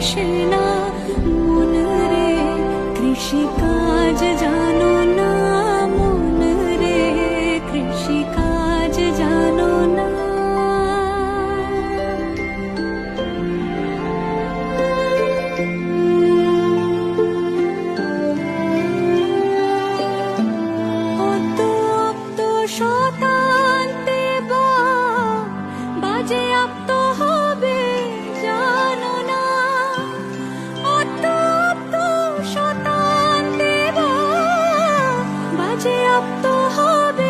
আসে না মন রে, কৃষিকাজ জানো না মন রে, কৃষিকাজ জানো না। অত অপ্ত শতান্তে বাজে আপ্ত হবে জানো না, অত অপ্ত শতান্তে বাজে আপ্ত হবে